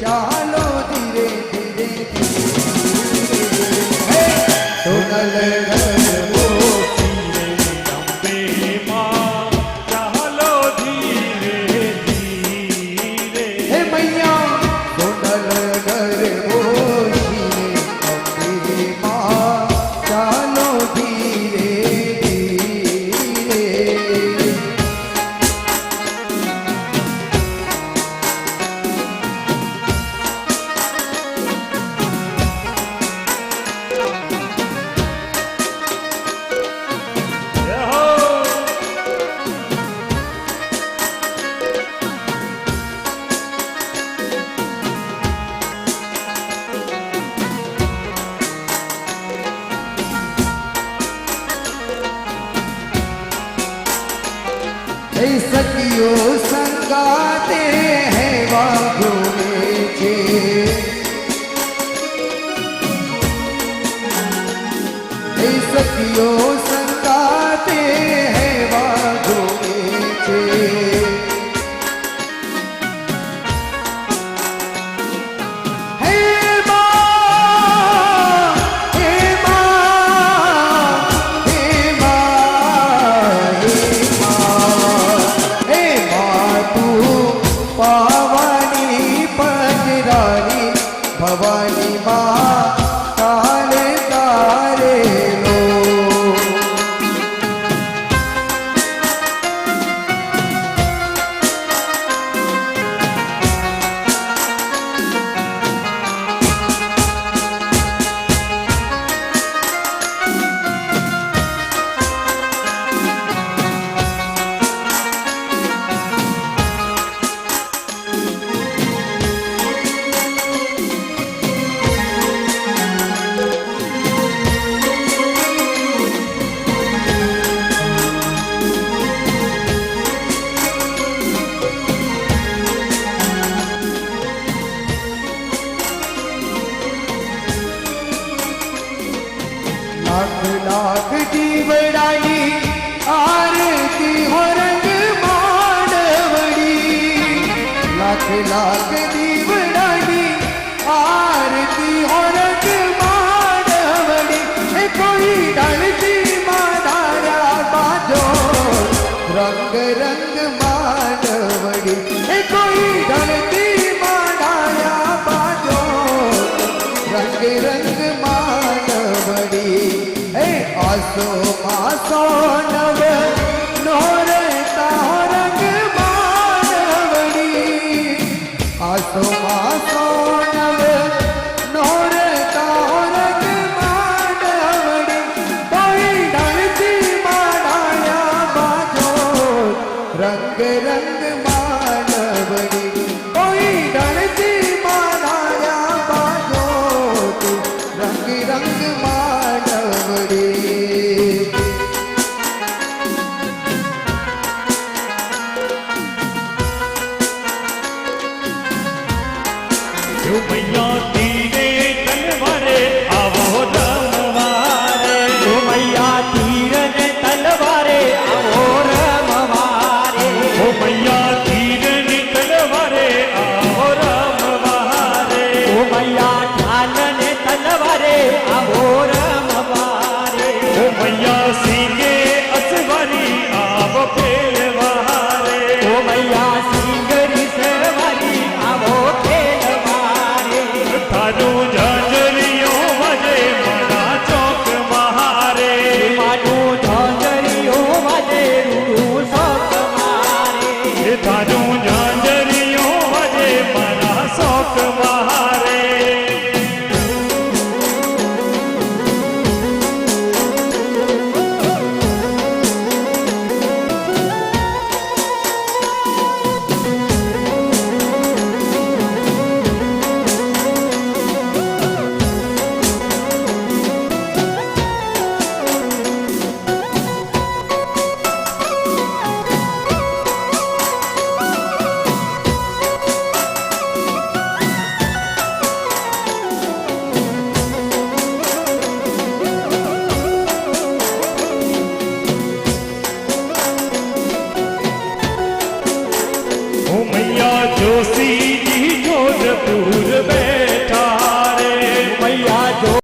चालो धीरे धीरे धीरे सोनल घर वो अम्बे माँ चालो धीरे धीरे। हे मैया सोनल घर वो अम्बे माँ चालो धीरे धीरे। सखियों संगाते हैं वाघों में जे सखियों संगाते हैं वाघों में जे भवानी माँ तारे तारे लो। लाख लाख दीवड़ाई आरती हो रंग मानवड़ी। लाख लाख दीवड़ाई आरती हो रंग मानवड़ी। कोई डलती मानाया बाजो रंग रंग मानवड़ी। कोई डलती मानाया बाजो रंग रंग मानवड़ी। आसो आसो नव नोरता हो रंग मानवड़ी। आसो आसो नव नोरता हो रंग मानवड़ी। कोई डलती मानाया बाजो रंग रंग मानवड़ी। कोई डलती मानाया बाजो रंग रंग मानवड़ी। मैया तीरे तलवारे आवो रमवारे। मैया तीर ने तलवारे आवो रमवारे। मैया तीर ने तलवारे आवो रमवारे। मैया ढाल ने तलवारे आवो रमवारे। मैया सींगे असवारी आवो फेलवारे। मैया सिंगरी सवारी आवो खेलवारे। थारू झांझरियों वजे मना चौक महारे। मानो झांझरियो वजे रूड़ू शौक मारे। थारू झांझरियों वजे मना शौक महारे। मैया जोशी